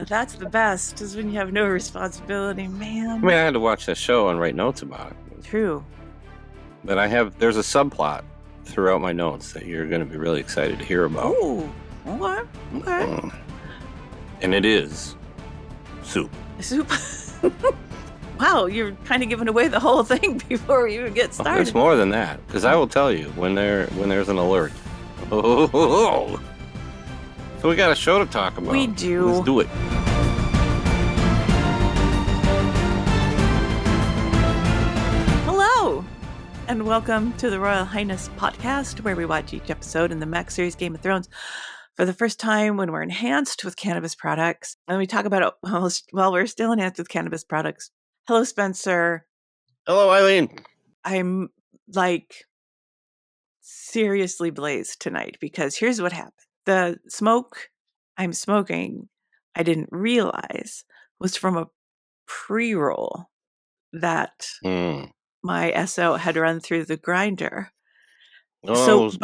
That's the best, is when you have no responsibility, man. I mean, I had to watch that show and write notes about it. True. But there's a subplot throughout my notes that you're going to be really excited to hear about. Ooh, okay. And it is soup. Soup. Wow, you're kind of giving away the whole thing before we even get started. There's more than that, because I will tell you when there's an alert. Oh. So we got a show to talk about. We do. Let's do it. Hello, and welcome to the Royal Highness podcast, where we watch each episode in the Max series Game of Thrones for the first time when we're enhanced with cannabis products. And we talk about it while we're still enhanced with cannabis products. Hello, Spencer. Hello, Eileen. I'm seriously blazed tonight because here's what happened. The smoke I'm smoking, I didn't realize, was from a pre-roll that my SO had run through the grinder. But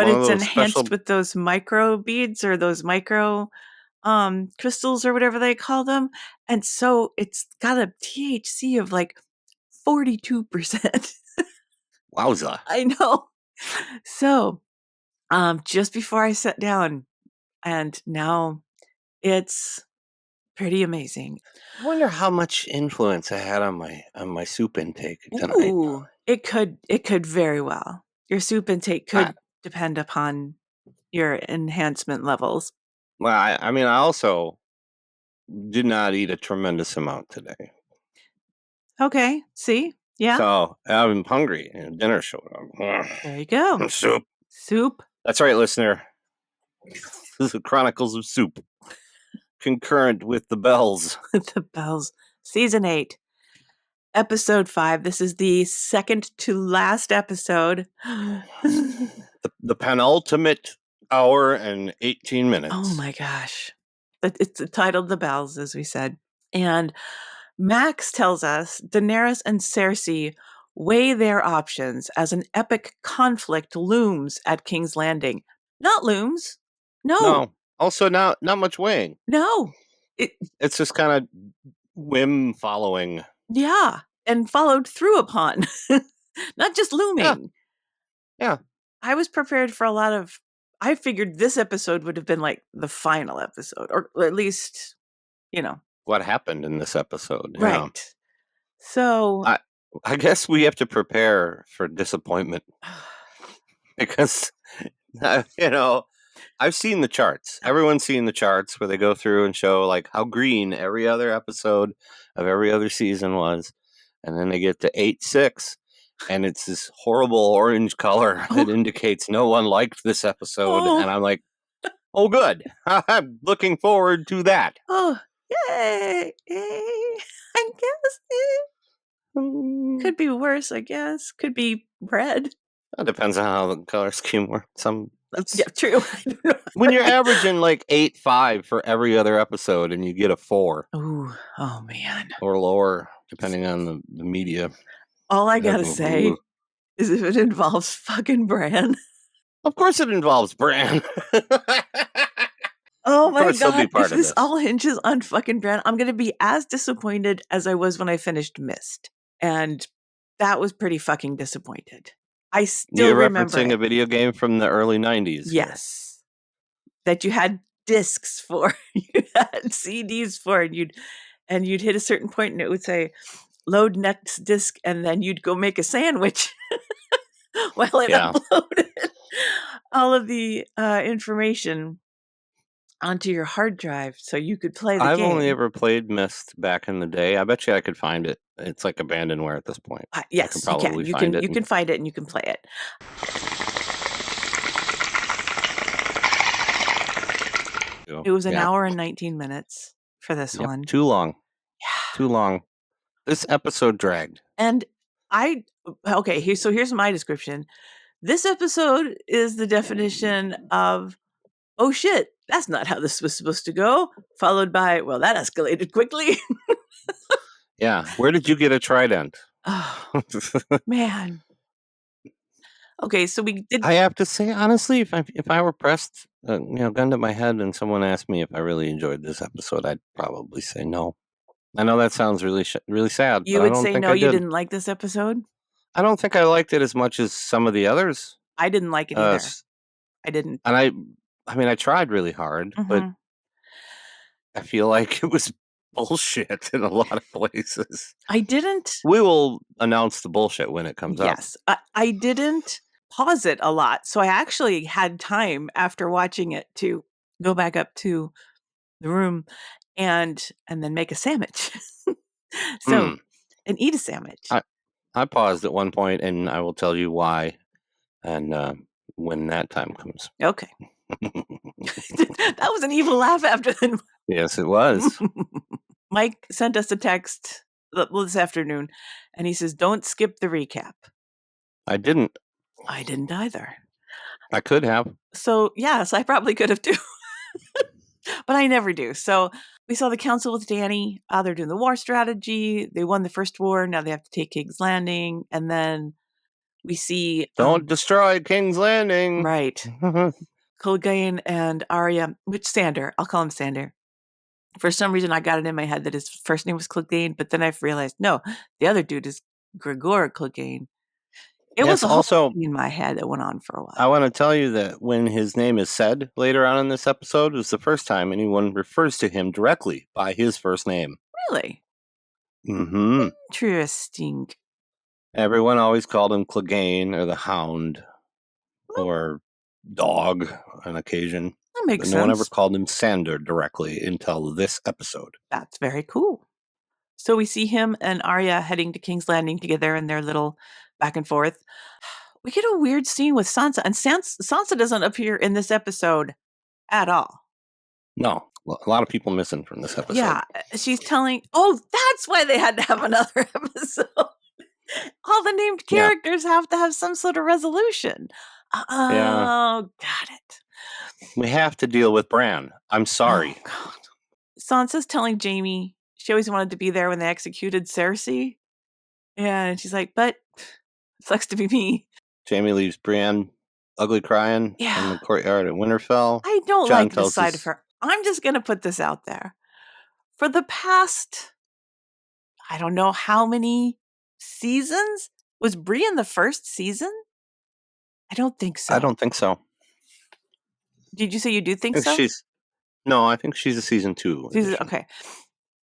it's enhanced with those micro beads or those micro crystals or whatever they call them. And so it's got a THC of 42%. Wowza. I know. So just before I sat down, and now it's pretty amazing. I wonder how much influence I had on my soup intake tonight. Ooh, it could very well. Your soup intake could depend upon your enhancement levels. Well, I mean, I also did not eat a tremendous amount today. Okay, see? Yeah. So I'm hungry, and dinner showed up. There you go. Soup. That's right, listener. This is the Chronicles of Soup. Concurrent with The Bells. The Bells. Season 8. Episode 5. This is the second to last episode. The penultimate hour and 18 minutes. Oh my gosh. It's titled The Bells, as we said. And Max tells us Daenerys and Cersei weigh their options as an epic conflict looms at King's Landing. Not looms. No. Also, not much weighing. No. It's just kind of whim following. Yeah. And followed through upon. Not just looming. Yeah. I was prepared for I figured this episode would have been the final episode, or at least, what happened in this episode. Right. Yeah. So I guess we have to prepare for disappointment because, I've seen the charts. Everyone's seen the charts where they go through and show how green every other episode of every other season was. And then they get to 8-6 and it's this horrible orange color that indicates no one liked this episode. And I'm like, oh, good. I'm looking forward to that. Oh, yay. I guess it could be worse, I guess. Could be red. It depends on how the color scheme works. Yeah, true. When you're averaging 8.5 for every other episode and you get a 4. Ooh, oh man. Or lower, depending on the media. All I gotta say is if it involves fucking Bran. Of course it involves Bran. Oh my god, if this all hinges on fucking Bran, I'm gonna be as disappointed as I was when I finished Mist. And that was pretty fucking disappointed. I still remember referencing a video game from the early 90s. Yes. That you had discs for. You had CDs for, and you'd hit a certain point and it would say load next disc, and then you'd go make a sandwich while it uploaded all of the information onto your hard drive so you could play the game. I've only ever played Myst back in the day. I bet you I could find it. It's like abandonware at this point. Yes, you can. You can find it and you can play it. It was an hour and 19 minutes for this one. Too long. Yeah. Too long. This episode dragged. And so here's my description. This episode is the definition of, oh shit, that's not how this was supposed to go. Followed by, well, that escalated quickly. Yeah. Where did you get a trident? Oh, man. Okay, so we did. I have to say, honestly, if I were pressed, gun to my head, and someone asked me if I really enjoyed this episode, I'd probably say no. I know that sounds really sad, You but I would don't say think no, I you did. didn't like this episode? I don't think I liked it as much as some of the others. I didn't like it either. I didn't. And I mean, I tried really hard, but Mhm. I feel like it was bullshit in a lot of places. I didn't. We will announce the bullshit when it comes up. Yes. I didn't pause it a lot. So I actually had time after watching it to go back up to the room and then make a sandwich. Hmm. And eat a sandwich. I paused at one point, and I will tell you why, and when that time comes. Okay. That was an evil laugh after then. Yes, it was. Mike sent us a text this afternoon, and he says, "Don't skip the recap." I didn't. I didn't either. I could have. So, yes, I probably could have too. But I never do. So we saw the council with Danny. They're doing the war strategy. They won the first war. Now they have to take King's Landing. And then we see... Don't destroy King's Landing. Right. Clegane and Arya, which Sander, I'll call him Sander. For some reason, I got it in my head that his first name was Clegane, but then I've realized, no, the other dude is Gregor Clegane. It was also thing in my head that went on for a while. I want to tell you that when his name is said later on in this episode, it was the first time anyone refers to him directly by his first name. Really? Mm-hmm. Interesting. Everyone always called him Clegane or the Hound or Dog on occasion. That makes sense. No one ever called him Sander directly until this episode. That's very cool. So we see him and Arya heading to King's Landing together in their little back and forth. We get a weird scene with Sansa, and Sansa doesn't appear in this episode at all. No, a lot of people missing from this episode. Yeah, she's telling, that's why they had to have another episode. All the named characters have to have some sort of resolution. Oh, got it. We have to deal with Bran. I'm sorry. Oh, God. Sansa's telling Jaime she always wanted to be there when they executed Cersei. And she's like, but sucks to be me. Jaime leaves Bran ugly crying in the courtyard at Winterfell. I don't like this side of her. I'm just going to put this out there. For the past, I don't know how many seasons, was Brienne the first season? I don't think so. I don't think so. Did you say you do think so? No, I think she's a season 2. Okay.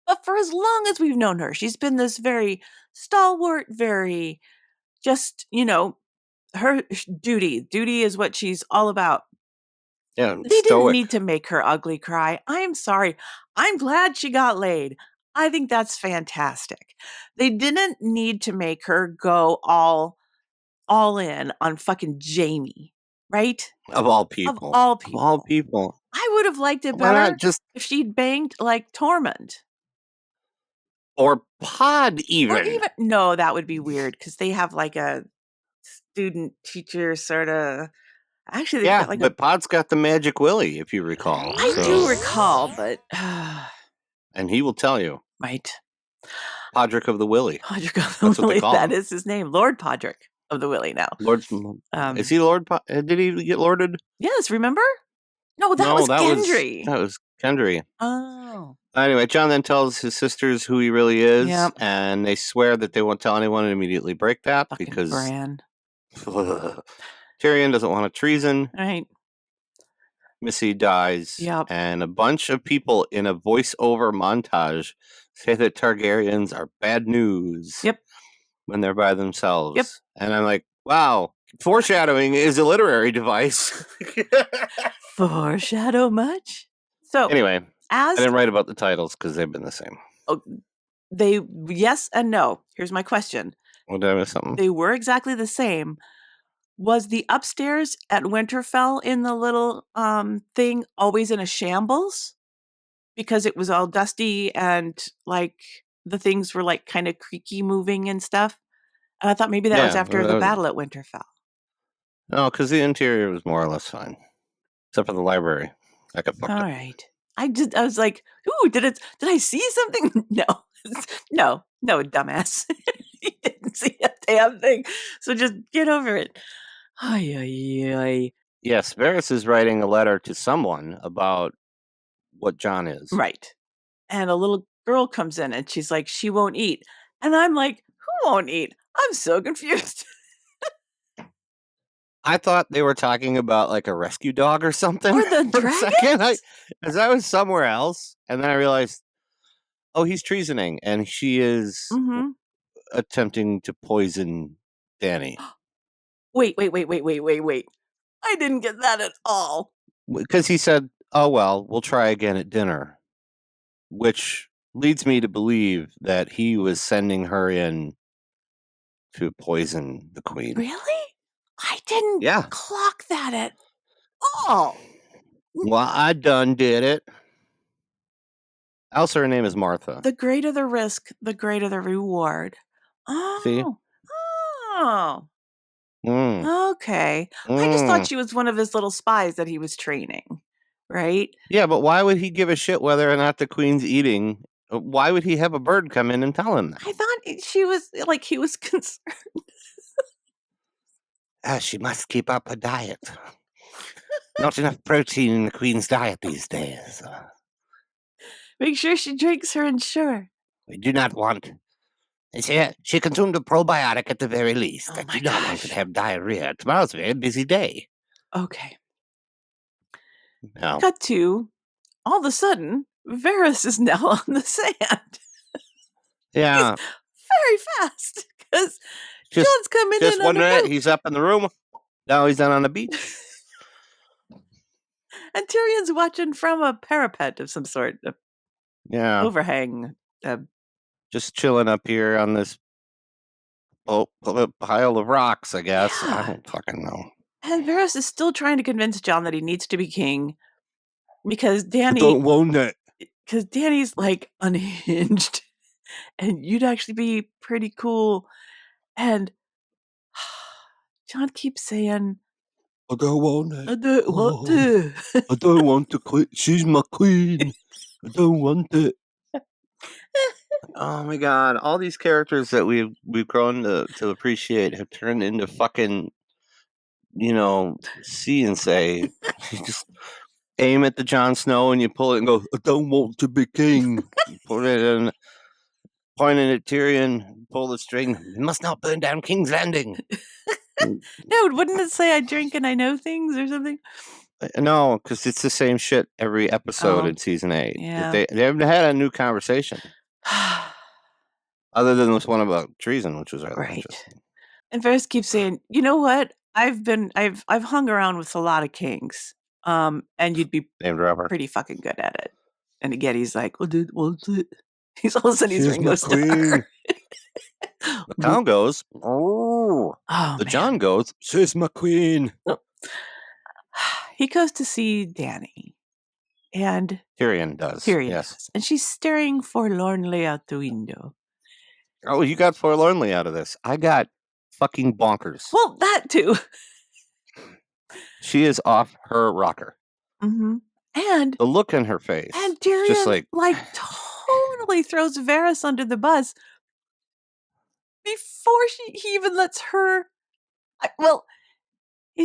But for as long as we've known her, she's been this very stalwart, very just, her duty. Duty is what she's all about. Yeah, they didn't need to make her ugly cry. I'm sorry. I'm glad she got laid. I think that's fantastic. They didn't need to make her go all in on fucking Jaime, right? Of all people. Of all people. Of all people. I would have liked it better if she'd banged like Tormund. Or Pod even. No, that would be weird because they have like a student teacher sort of. Actually, they've got like but Pod's got the magic willy, if you recall. I do recall, but and he will tell you. Right. Podrick of the Willy. Podrick of the Willy. What they call him. Is his name. Lord Podrick of the Willy now. Lord is he Lord did he get lorded? Yes, remember? No, that was Gendry. That was Gendry. Oh. Anyway, Jon then tells his sisters who he really is, and they swear that they won't tell anyone and immediately break that because Bran. Tyrion doesn't want a treason. Right. Missy dies. And a bunch of people in a voiceover montage say that Targaryens are bad news. When they're by themselves. And I'm like, wow, foreshadowing is a literary device. Foreshadow much? So anyway, I didn't write about the titles because they've been the same. Oh, yes and no. Here's my question. Did I miss something? They were exactly the same. Was the upstairs at Winterfell in the little thing always in a shambles? Because it was all dusty and like the things were like kind of creaky moving and stuff. And I thought maybe that was after the battle at Winterfell. No, because the interior was more or less fine. Except for the library. I got fucked up. All right. I was like, ooh, did I see something? No, dumbass. You didn't see a damn thing. So just get over it. Ay, ay, ay. Yes, Varys is writing a letter to someone about what John is. Right. And a little girl comes in and she's like, she won't eat. And I'm like, who won't eat? I'm so confused. I thought they were talking about like a rescue dog or something Or the for a second. dragons? As I was somewhere else, and then I realized, oh, he's treasoning, and she is Mm-hmm. attempting to poison Danny. Wait. I didn't get that at all. Because he said, oh, well, we'll try again at dinner, which leads me to believe that he was sending her in to poison the queen. Really? I didn't Yeah. clock that at all. Well, I done did it. Also, her name is Martha. The greater the risk, the greater the reward. See? Oh. Oh. Mm. Okay. I just thought she was one of his little spies that he was training, right? Yeah, but why would he give a shit whether or not the queen's eating? Why would he have a bird come in and tell him that? I thought she was like he was concerned. She must keep up her diet. Not enough protein in the queen's diet these days. Make sure she drinks her Ensure. We do not want. She consumed a probiotic at the very least. Oh I my do not want her gosh. to have diarrhea. Tomorrow's a very busy day. Okay. No. Cut to all of a sudden, Varys is now on the sand. Yeah. Very fast. Because John's coming Just in on one a minute, boat. he's up in the room. Now he's down on the beach. And Tyrion's watching from a parapet of some sort, a Yeah. overhang. Just chilling up here on this pile of rocks, I guess. Yeah. I don't fucking know. And Varys is still trying to convince John that he needs to be king because Danny. I don't want it. Because Danny's like unhinged, and you'd actually be pretty cool. And John keeps saying, I don't want it. I don't want to. I don't want to quit. She's my queen. I don't want it. Oh my god! All these characters that we've grown to appreciate have turned into fucking, see and say. You just aim at the Jon Snow and you pull it and go, I don't want to be king. Put it in, pointing at Tyrion, pull the string. You must not burn down King's Landing. No, wouldn't it say I drink and I know things or something? No, because it's the same shit every episode in season 8. Yeah. They haven't had a new conversation. Other than this one about treason, which was rather interesting. And Varys keeps saying, you know what? I've hung around with a lot of kings. And you'd be pretty fucking good at it. And again, he's like, well, dude, what's it? He's all of a sudden he's Ringo Starr. The town goes, oh the man. John goes, she's my queen. He goes to see Danny. And Tyrion does. Yes. And she's staring forlornly out the window. Oh, you got forlornly out of this. I got fucking bonkers. Well, that too. She is off her rocker. Mm-hmm. And the look in her face. And Tyrion just like totally throws Varys under the bus before he even lets her.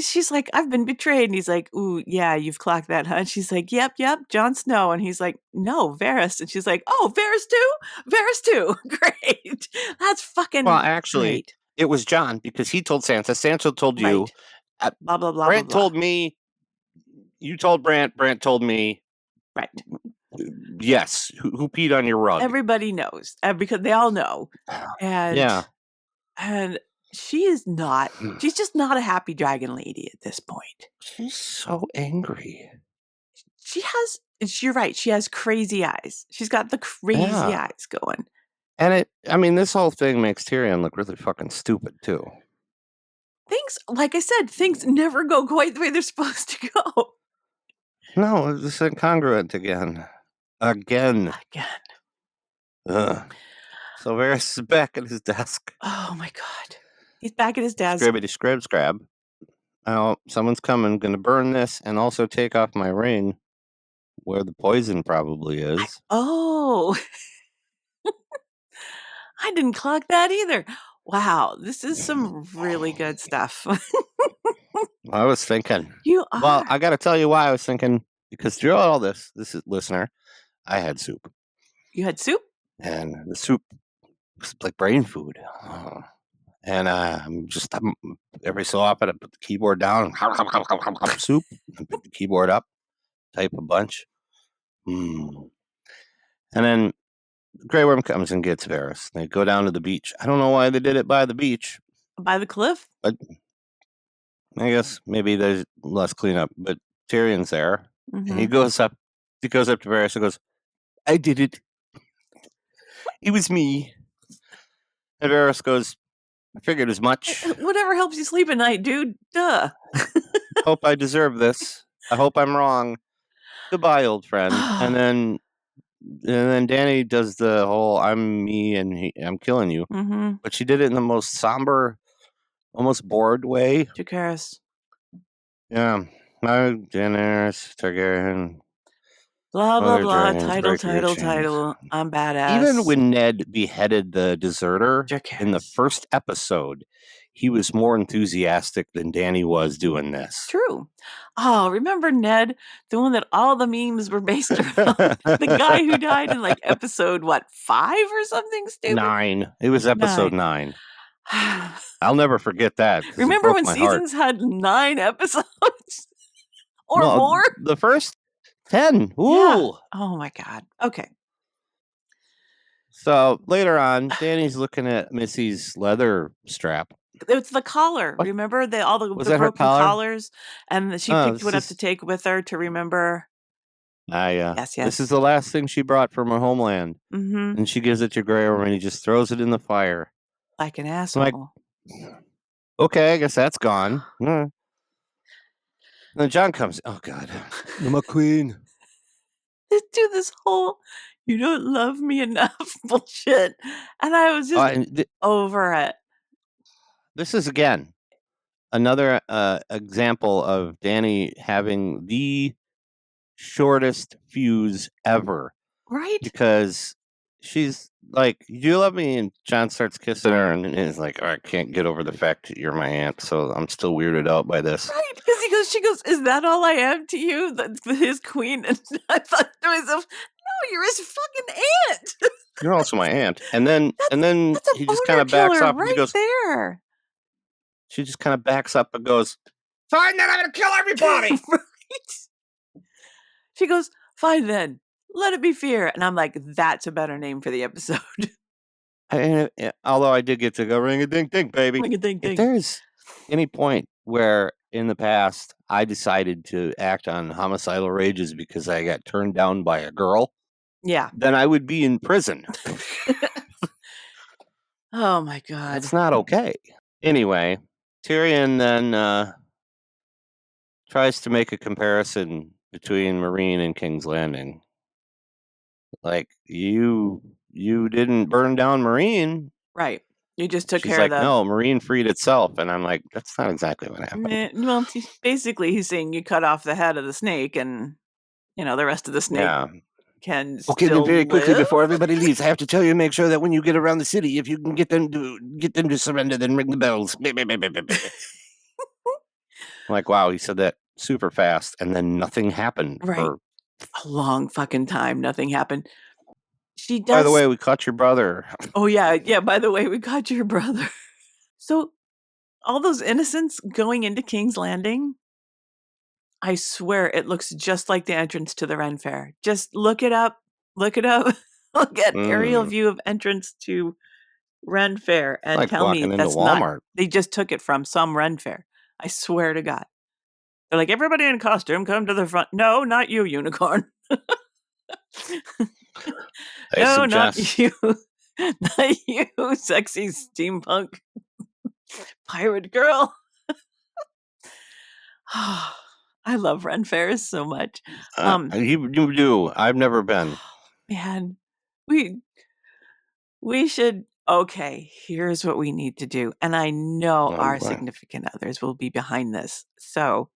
She's like, I've been betrayed. And he's like, ooh, yeah, you've clocked that, huh? And she's like, yep, Jon Snow. And he's like, no, Varys. And she's like, oh, Varys too? Great. That's fucking Well, actually, great. It was John because he told Sansa. Sansa told you. Blah, blah, blah, Brant blah, blah. told me. You told Brant. Brant told me. Right. Yes. Who peed on your rug? Everybody knows because they all know. And yeah. And she's just not a happy dragon lady at this point. She's so angry. You're right. She has crazy eyes. She's got the crazy eyes going. And this whole thing makes Tyrion look really fucking stupid too. Like I said, things never go quite the way they're supposed to go. No, it's incongruent again. Ugh. So Varys is back at his desk. Oh my god. He's back at his desk. Scribbity scrab. Now, someone's coming, gonna burn this and also take off my ring where the poison probably is. I didn't clock that either. Wow, this is some really good stuff. I was thinking. You Well, are. I got to tell you why I was thinking. Because throughout all this is listener, I had soup, You had soup? and the soup was like brain food. And I'm every so often I put the keyboard down, soup, and pick the keyboard up, type a bunch. Mm. And then Grey Worm comes and gets Varys. They go down to the beach. I don't know why they did it by the beach, By the cliff? but I guess maybe there's less cleanup. But Tyrion's there, and he Mm-hmm. goes up. He goes up to Varys and goes, "I did it. It was me." And Varys goes, "I figured as much. Whatever helps you sleep at night, dude. Duh. Hope I deserve this. I hope I'm wrong. Goodbye, old friend." And then Danny does the whole "I'm me and I'm killing you," Mm-hmm. but she did it in the most somber, almost bored way. Jacaerys. Yeah, no Daenerys Targaryen, Blah, blah, Mother blah. Dragons, Title, break your title, chains. title. I'm badass. Even when Ned beheaded the deserter in the Jacaerys. first episode, he was more enthusiastic than Danny was doing this. True. Oh, remember Ned? The one that all the memes were based around? The guy who died in like episode, 5 or something stupid? 9. It was episode 9. I'll never forget that because it Remember broke when my heart. seasons had 9 episodes? Or more? The first 10. Ooh. Yeah. Oh my God. Okay. So later on, Danny's looking at Missy's leather strap. It's the collar. What? Remember all the Was that her broken collar? collars? And she picked one up to take with her to remember. Yeah. Yes, This is yes. the last thing she brought from her homeland. Mm-hmm. And she gives it to Grey Worm and he just throws it in the fire. Like an I'm asshole. like, okay, I guess that's gone. And then John comes. Oh, God. I'm a queen. They do this whole "you don't love me enough" bullshit, and I was just over it. This is again another example of Danny having the shortest fuse ever, Right? because she's like, "Do you love me?" And John starts kissing her, and is like, "Oh, I can't get over the fact that you're my aunt, so I'm still weirded out by this." Right? Because she goes, "Is that all I am to you?" That's his queen, and I thought to myself, "No, you're his fucking aunt." You're also my aunt. And then That's a he just kind boner of backs killer up and he right goes, there. she just kind of backs up and goes, "Fine, then I'm gonna kill everybody." Right? She goes, "Fine then, let it be fear," and I'm like, "That's a better name for the episode." Although I did get to go ring a ding ding, baby. Ring a ding If ding. there's any point where in the past I decided to act on homicidal rages because I got turned down by a girl, Yeah. then I would be in prison. Oh my God. That's not okay. Anyway, Tyrion then tries to make a comparison between Marine and King's Landing. Like, you didn't burn down Marine. Right. You just took She's care like, of the. "No, Marine freed itself." And I'm like, that's not exactly what happened. Well, basically, he's saying you cut off the head of the snake, and the rest of the snake Yeah. can Okay, then still very quickly live. before everybody leaves, I have to tell you, make sure that when you get around the city, if you can get them to surrender, then ring the bells. Like, wow, he said that super fast, and then nothing happened. Right. A long fucking time, nothing happened. She does. By the way, we caught your brother. Oh yeah. By the way, we got your brother. So, all those innocents going into King's Landing, I swear it looks just like the entrance to the Ren Fair. Just look it up. Look it up. Look at aerial view of entrance to Ren Fair and Like tell me walking into that's not. Walmart. They just took it from some Ren Fair. I swear to God. They're like, "Everybody in costume, come to the front." No, not you, unicorn. No, not you. Not you, sexy steampunk pirate girl. I love Ren Fairs so much. You do. I've never been. Man, we should. Okay, here's what we need to do, and I know our Boy. significant others will be behind this. So,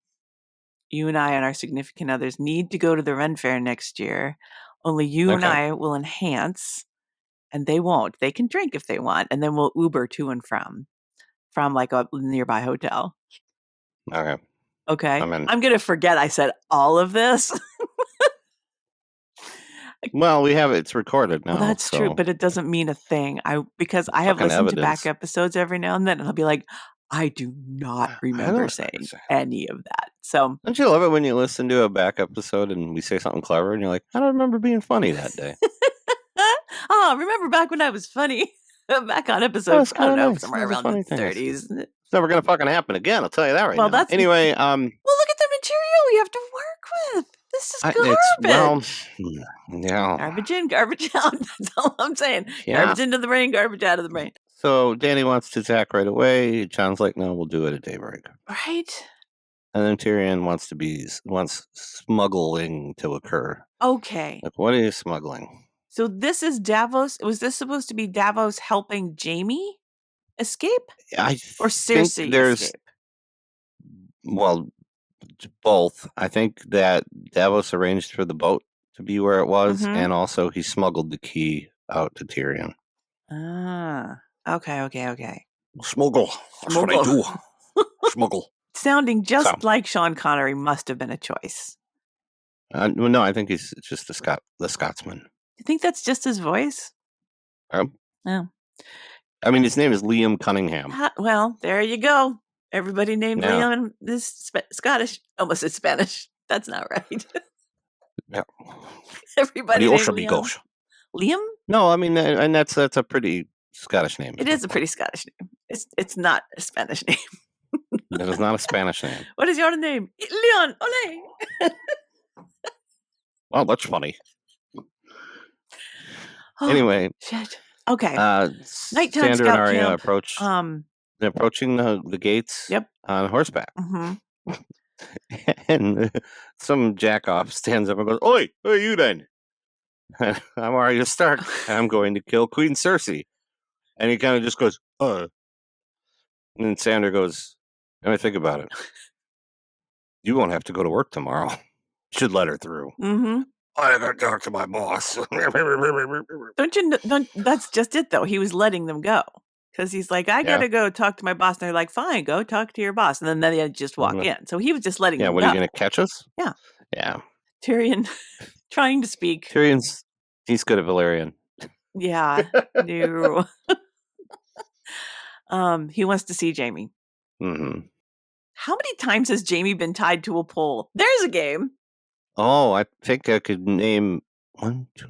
you and I and our significant others need to go to the Ren Fair next year. Only you and I will enhance, and they won't. They can drink if they want, and then we'll Uber to and from like a nearby hotel. Okay. Okay. I'm in. I'm going to forget I said all of this. Well, we have it's recorded now. Well, that's true, so but it doesn't mean a thing. Because I have fucking listened to back evidence. episodes every now and then, and I'll be like, I do not I remember don't. saying any of that. So, Don't you love it when you listen to a back episode and we say something clever and you're like, I don't remember being funny that day. oh, remember back when I was funny? Back on That episode, was I don't kind of know, nice. somewhere That was a around the funny thing. 30s. It's never gonna fucking happen again. I'll tell you that right Well, now. that's Anyway, well, look at the material we have to work with. This is garbage. yeah, Garbage in, garbage out. That's all I'm saying. yeah. Garbage into the brain, garbage out of the brain. So Danny wants to attack right away. John's like, no, we'll do it at daybreak. Right? And then Tyrion wants smuggling to occur. Okay. Like, what are you smuggling? So this is Davos. Was this supposed to be Davos helping Jamie escape? I Or think Cersei there's escape? well, both. I think that Davos arranged for the boat to be where it was, Mhm. and also he smuggled the key out to Tyrion. Ah. Okay. Smuggle. That's what I do. Smuggle. Sounding just So. like Sean Connery must have been a choice. Well, no, I think he's just the Scotsman. You think that's just his voice? Oh. Oh. I mean, his name is Liam Cunningham. Well, there you go. Everybody named Yeah. Liam is Scottish. Almost it's Spanish. That's not right. Yeah. Everybody named Liam. Gosh. Liam? No, I mean, and that's a pretty Scottish name. It is a pretty Scottish name. It's not a Spanish name. That is not a Spanish name. What is your name? Leon. Ole. Well, that's funny. Oh, Anyway. Shit. Okay. Sandra Nighttime scout and Arya camp. approaching the gates. Yep. On horseback. Mm-hmm. And some jackoff stands up and goes, "Oi, who are you then?" I'm Arya Stark. I'm going to kill Queen Cersei. And he kind of just goes, And then Sandra goes, let me think about it. You won't have to go to work tomorrow. Should let her through. Mm-hmm. I gotta talk to my boss. That's just it, though. He was letting them go. Because he's like, I gotta go talk to my boss. And they're like, fine, go talk to your boss. And then they just walk in. So he was just letting them go. Yeah, what, are you going to catch us? Yeah. Yeah. Tyrion trying to speak. He's good at Valerian. Yeah. No. He wants to see Jamie. Mm-hmm. How many times has Jamie been tied to a pole? There's a game. Oh, I think I could name 1, 2,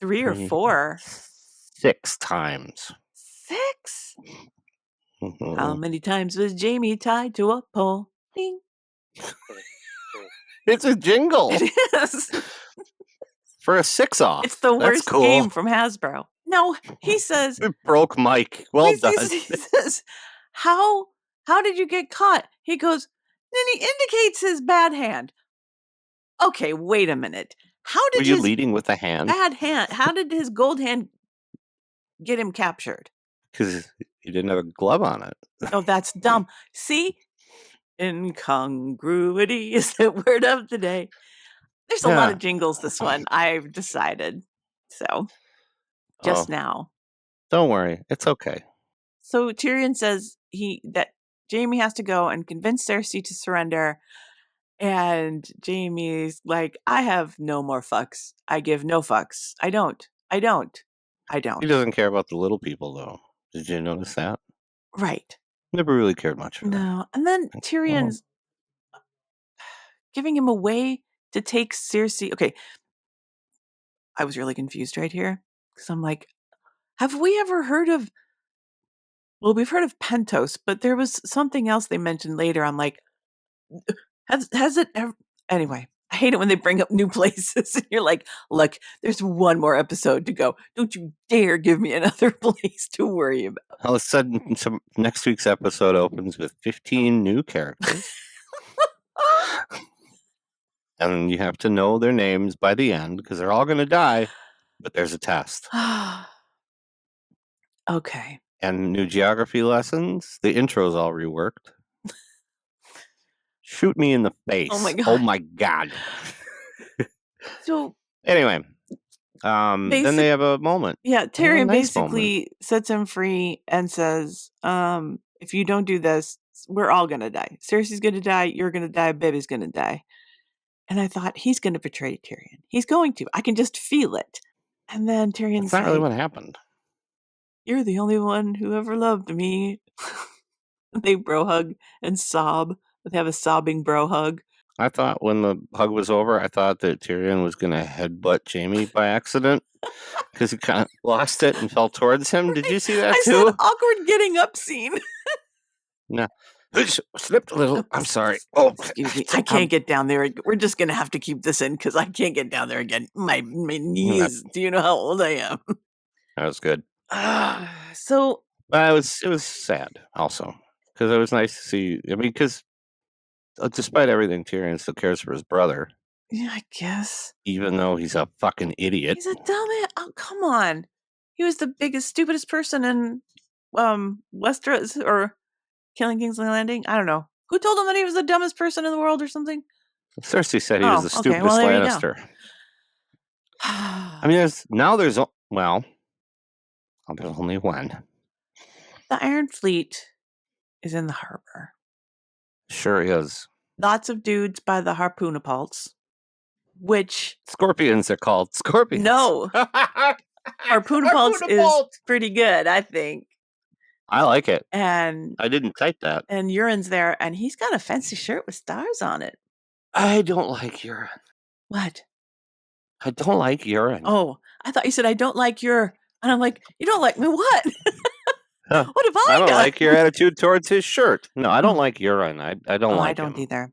3 or 4. 6 times. 6? Mm-hmm. How many times was Jamie tied to a pole? Ding. It's a jingle. It is. For a 6-off. It's the worst cool. game from Hasbro. No, he says. It broke Mike. Well done. He says, how did you get caught? He goes, then he indicates his bad hand. Okay, wait a minute. Were you leading with a hand? Bad hand. How did his gold hand get him captured? Because he didn't have a glove on it. Oh, that's dumb. See? Incongruity is the word of the day. There's a lot of jingles this one, I've decided. So, just now. Don't worry. It's okay. So Tyrion says that Jamie has to go and convince Cersei to surrender. And Jamie's like, I have no more fucks. I give no fucks. I don't. He doesn't care about the little people, though. Did you notice that? Right. Never really cared much for that. No. And then Tyrion's giving him a way to take Cersei. Okay. I was really confused right here. Because I'm like, have we ever heard of... Well, we've heard of Pentos, but there was something else they mentioned later. I'm like, has it ever... Anyway, I hate it when they bring up new places. And you're like, look, there's one more episode to go. Don't you dare give me another place to worry about. All of a sudden, next week's episode opens with 15 new characters. And you have to know their names by the end because they're all going to die, but there's a test. Okay. And new geography lessons. The intro's all reworked. Shoot me in the face. Oh my God. Oh my God. So anyway, then they have a moment. Yeah, Tyrion basically sets him free and says, if you don't do this, we're all going to die. Cersei's going to die. You're going to die. Baby's going to die. And I thought, he's going to betray Tyrion. He's going to. I can just feel it. And then Tyrion's That's not really what happened. You're the only one who ever loved me. They bro hug and sob. They have a sobbing bro hug. I thought when the hug was over, I thought that Tyrion was going to headbutt Jaime by accident because he kind of lost it and fell towards him. Did you see that I too? said awkward getting up scene. No. Slipped a little. I'm sorry. Oh, excuse me. I can't get down there. We're just going to have to keep this in because I can't get down there again. My knees. Do you know how old I am? That was good. So. But it was sad also because it was nice to see. I mean, because despite everything, Tyrion still cares for his brother. Yeah, I guess. Even though he's a fucking idiot. He's a dumbass. Oh, come on. He was the biggest, stupidest person in Westeros or Killing King's Landing. I don't know. Who told him that he was the dumbest person in the world or something? Cersei said he was the stupidest Lannister. I mean, there's there's only one. The Iron Fleet is in the harbor. Sure is. Lots of dudes by the harpoonapults, which... Scorpions are called. Scorpions. No. Harpoonapults is pretty good, I think. I like it. And I didn't type that. And Euron's there, and he's got a fancy shirt with stars on it. I don't like Euron. What? I don't like Euron. Oh, I thought you said I don't like your... And I'm like, you don't like me what? What have I don't done? like your attitude towards his shirt. No, I don't like Euron. I don't like him. I don't either.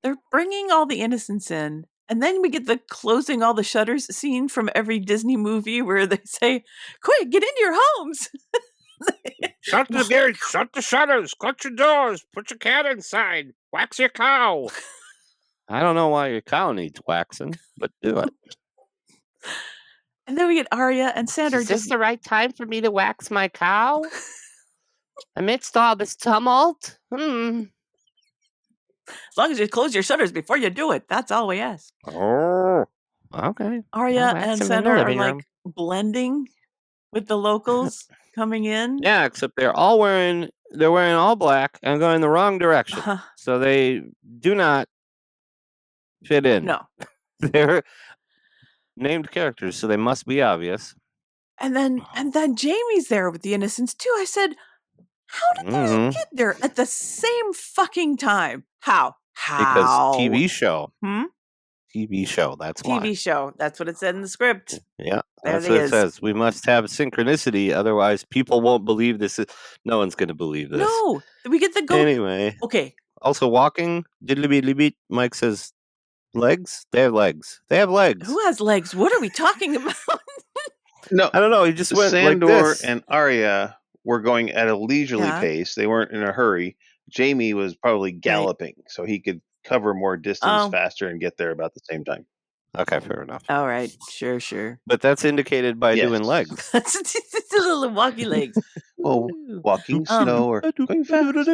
They're bringing all the innocents in. And then we get the closing all the shutters scene from every Disney movie where they say, quick, get into your homes. Shut the gates, shut the shutters, cut your doors, put your cat inside, wax your cow. I don't know why your cow needs waxing, but do it. And then we get Arya and Sandor. Is this the right time for me to wax my cow? Amidst all this tumult? As long as you close your shutters before you do it. That's all we ask. Oh, okay. Arya and Sandor are like blending with the locals coming in. Yeah, except they're wearing all black and going the wrong direction. So they do not fit in. No. They're named characters, so they must be obvious. And then Jaime's there with the innocents too. I said, how did they all get there at the same fucking time? How? Because TV show. TV show, that's why. TV show. That's what it said in the script. Yeah, that's what it says. We must have synchronicity, otherwise people won't believe this. No one's going to believe this. No, we get the Anyway. Okay. Also walking, diddly-beat, Mike says, legs? They have legs. They have legs. Who has legs? What are we talking about? No, I don't know. He just went Sandor like this. And Arya were going at a leisurely pace. They weren't in a hurry. Jaime was probably galloping, so he could cover more distance faster and get there about the same time. Okay, fair enough. All right, sure. But that's indicated by doing legs. It's a little walkie legs. Oh, walking slow or going fast.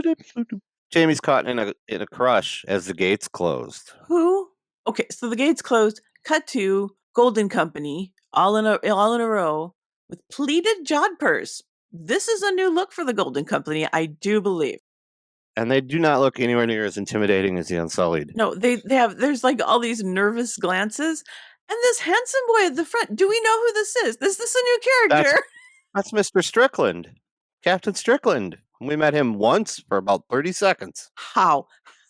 Jaime's caught in a crush as the gates closed. Who? Okay, so the gates closed. Cut to Golden Company, all in a row with pleated jodhpurs. This is a new look for the Golden Company, I do believe. And they do not look anywhere near as intimidating as the Unsullied. No, they have. There's like all these nervous glances, and this handsome boy at the front. Do we know who this is? Is this a new character? That's Mr. Strickland, Captain Strickland. We met him once for about 30 seconds. How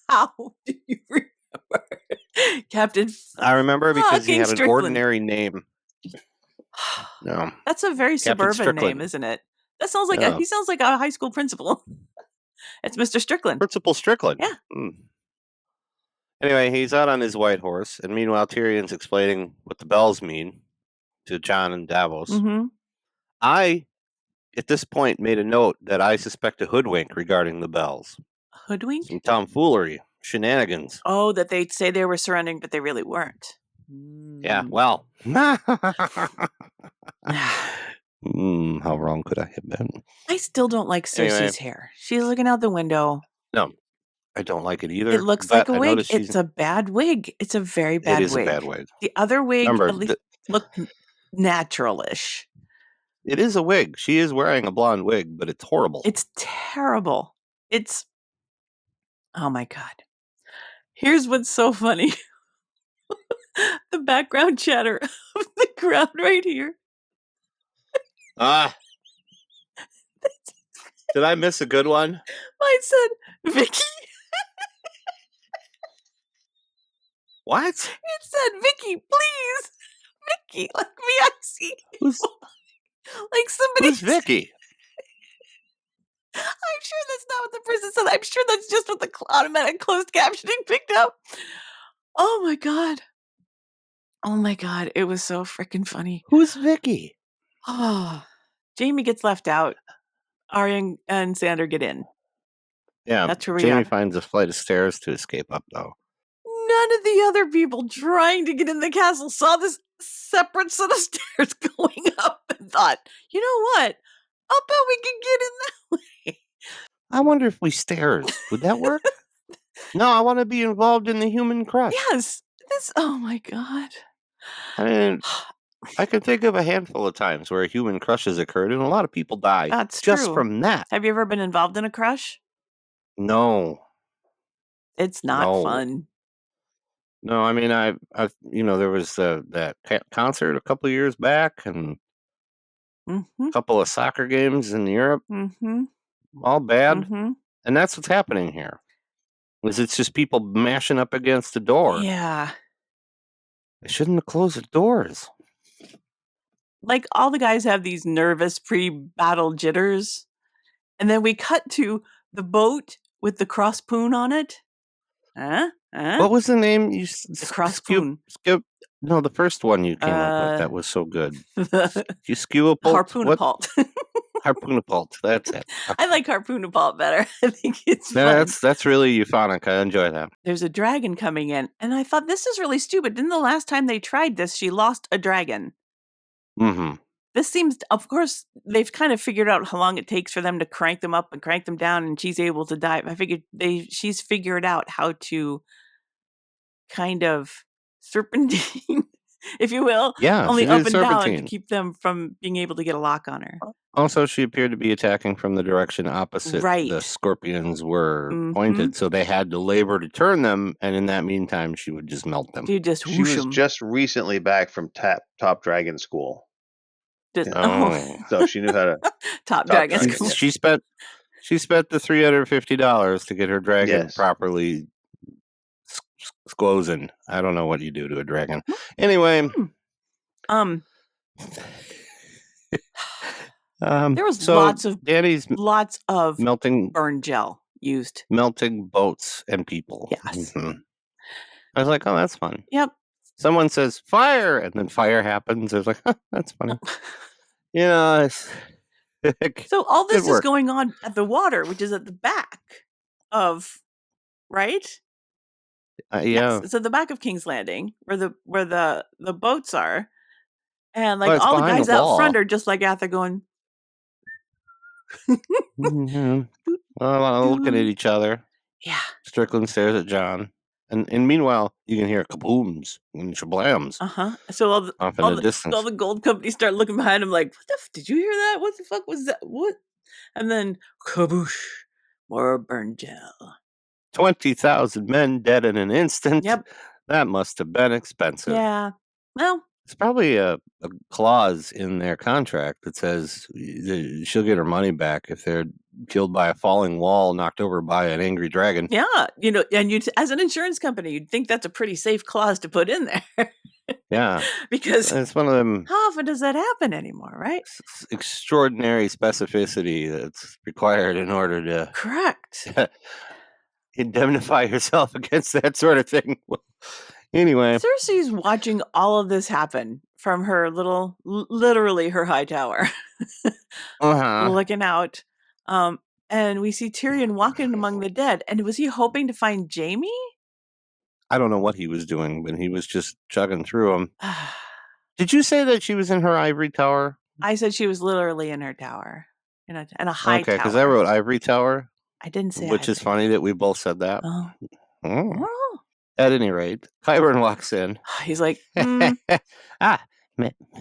do you remember Captain? I remember because he had Strickland. An ordinary name. No, that's a very Captain suburban name, isn't it? That sounds like he sounds like a high school principal. It's Mr. Strickland. Principal Strickland. Yeah. Anyway, he's out on his white horse, and meanwhile, Tyrion's explaining what the bells mean to Jon and Davos. I, at this point, made a note that I suspect a hoodwink regarding the bells. Hoodwink? Some tomfoolery, shenanigans. Oh, that they'd say they were surrendering, but they really weren't. Yeah, well. How wrong could I have been? I still don't like Cersei's hair. She's looking out the window. No, I don't like it either. It looks like a wig. It's a bad wig. It's a very bad wig. It is a bad wig. The other wig at least looked natural-ish. It is a wig. She is wearing a blonde wig, but it's horrible. It's terrible. Oh my God. Here's what's so funny. The background chatter of the crowd right here. Did I miss a good one? I said, Vicky. What? It said, Vicky, please. Vicky, like V-I-C. Like somebody. Who's Vicky? I'm sure that's not what the person said. I'm sure that's just what the automatic closed captioning picked up. Oh my God. Oh my God. It was so freaking funny. Who's Vicky? Oh, Jamie gets left out. Ari and Sander get in. Yeah, that's where we Jamie are. finds a flight of stairs to escape up, though. None of the other people trying to get in the castle saw this separate set of stairs going up and thought, you know what? I'll bet we can get in that way. I wonder if we stairs. Would that work? No, I want to be involved in the human crush. Yes. Oh my God. I mean, I can think of a handful of times where a human crush has occurred and a lot of people die. That's just true. from that. Have you ever been involved in a crush? No. It's not fun. No, I mean, I've there was that concert a couple of years back and a couple of soccer games in Europe. All bad. And that's what's happening here. It's just people mashing up against the door. Yeah. They shouldn't have closed the doors. Like all the guys have these nervous pre-battle jitters. And then we cut to the boat with the cross poon on it. What was the name? You the cross poon. No, the first one you came up with that was so good. You skew a Harpoonapult. Harpoonapult. That's it. Okay. I like Harpoonapult better. I think it's fun. That's really euphonic. I enjoy that. There's a dragon coming in, and I thought this is really stupid. Didn't the last time they tried this, she lost a dragon? Mm-hmm. This seems, of course, they've kind of figured out how long it takes for them to crank them up and crank them down, and she's able to dive. I figured she's figured out how to kind of serpentine, if you will. Yeah, only she up did and down serpentine to keep them from being able to get a lock on her. Also, she appeared to be attacking from the direction opposite the scorpions were pointed, so they had to labor to turn them, and in that meantime, she would just melt them. She was just recently back from Top Dragon School. So she knew how to Top Dragon School. She spent the $350 to get her dragon properly squozen. I don't know what you do to a dragon. Anyway, there was lots of melting burn gel used, melting boats and people. Yes, I was like, oh, that's fun. Yep. Someone says fire, and then fire happens. I was like, that's funny. It's so all this is going on at the water, which is at the back of, right? Yeah. Yes, it's at the back of King's Landing, where the boats are, and like all the guys out front are just like out there going. Well, looking at each other. Yeah. Strickland stares at John. And meanwhile, you can hear kabooms and shablams. So all distance. All the gold companies start looking behind him like, what did you hear that? What the fuck was that? What? And then kaboosh, more burn gel. 20,000 men dead in an instant. Yep. That must have been expensive. Yeah. Well, it's probably a clause in their contract that says she'll get her money back if they're killed by a falling wall, knocked over by an angry dragon. Yeah, and you, as an insurance company, you'd think that's a pretty safe clause to put in there. Yeah, because it's one of them. How often does that happen anymore, right? Extraordinary specificity that's required in order to correct indemnify yourself against that sort of thing. Anyway, Cersei's watching all of this happen from her literally her high tower, looking out. And we see Tyrion walking among the dead. And was he hoping to find Jamie? I don't know what he was doing, but he was just chugging through them. Did you say that she was in her ivory tower? I said she was literally in her tower, in a high tower. Okay, because I wrote ivory tower. I didn't say which is funny that we both said that. Oh. At any rate, Qyburn walks in. He's like,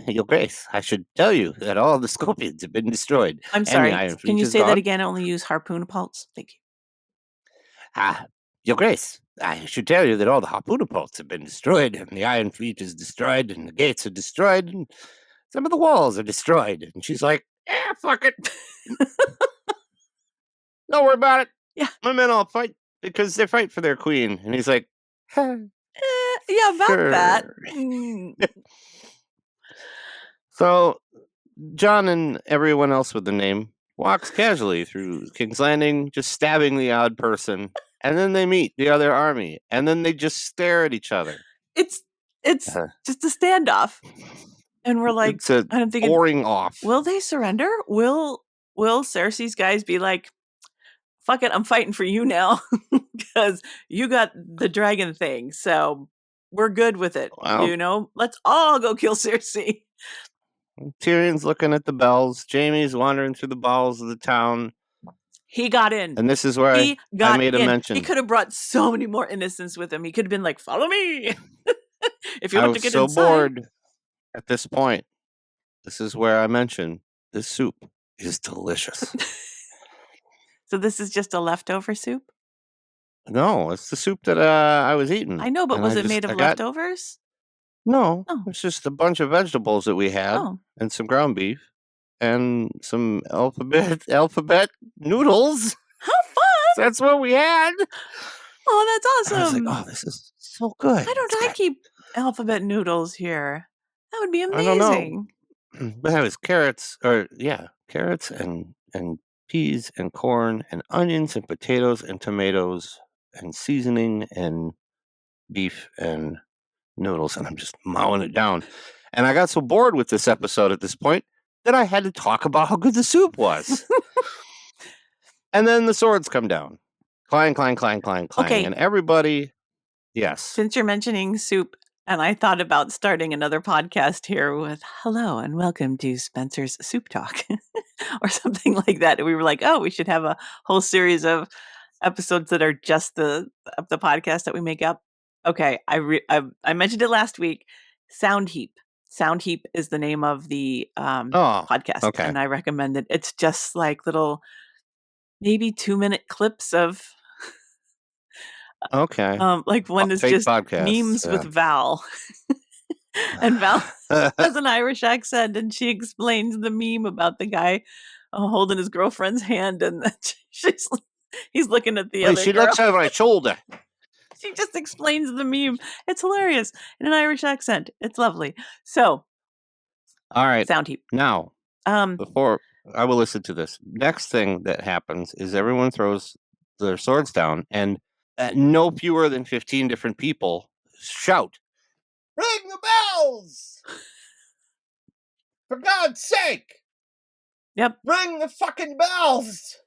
Your Grace, I should tell you that all the scorpions have been destroyed. I'm and sorry. the Iron Fleet Can you is say that gone. again? Only use harpoon pulse. Thank you. Your Grace, I should tell you that all the harpoonapults have been destroyed, and the Iron Fleet is destroyed, and the gates are destroyed, and some of the walls are destroyed. And she's like, fuck it. Don't worry about it. Yeah. My men all fight because they fight for their queen. And he's like, yeah, about that. So John and everyone else with the name walks casually through King's Landing, just stabbing the odd person. And then they meet the other army. And then they just stare at each other. It's just a standoff. And we're like, I'm thinking, boring off. Will they surrender? Will Cersei's guys be like, fuck it, I'm fighting for you now because you got the dragon thing, so we're good with it. Well, let's all go kill Cersei. Tyrion's looking at the bells. Jaime's wandering through the bowels of the town. He got in. And this is where I made a mention. He could have brought so many more innocents with him. He could have been like, follow me. If you want to get inside. I was so bored at this point. This is where I mentioned this soup is delicious. So this is just a leftover soup? No, it's the soup that I was eating. I know, but was it made of leftovers? No, it's just a bunch of vegetables that we had and some ground beef and some alphabet noodles. How fun! That's what we had. Oh, that's awesome. I was like, this is so good. Why don't I keep alphabet noodles here? That would be amazing. I don't know. But it was carrots and peas and corn and onions and potatoes and tomatoes and seasoning and beef and noodles, and I'm just mowing it down. And I got so bored with this episode at this point that I had to talk about how good the soup was. And then the swords come down. Clang, clang, clang, clang, clang. Okay. And everybody, yes. Since you're mentioning soup, and I thought about starting another podcast here with hello and welcome to Spencer's Soup Talk or something like that. We were like, we should have a whole series of episodes that are just the podcast that we make up. Okay, I mentioned it last week. Sound Heap is the name of the podcast, and I recommend it. It's just like little, maybe 2-minute clips of like one is just podcasts, memes with Val. And Val has an Irish accent, and she explains the meme about the guy holding his girlfriend's hand, and he's looking at the other she girl. looks over my shoulder. She just explains the meme. It's hilarious in an Irish accent. It's lovely. So, all right, Sound Heap. Now, before I will listen to this, next thing that happens is everyone throws their swords down, and no fewer than 15 different people shout, "Ring the bells! For God's sake!" Yep. Ring the fucking bells!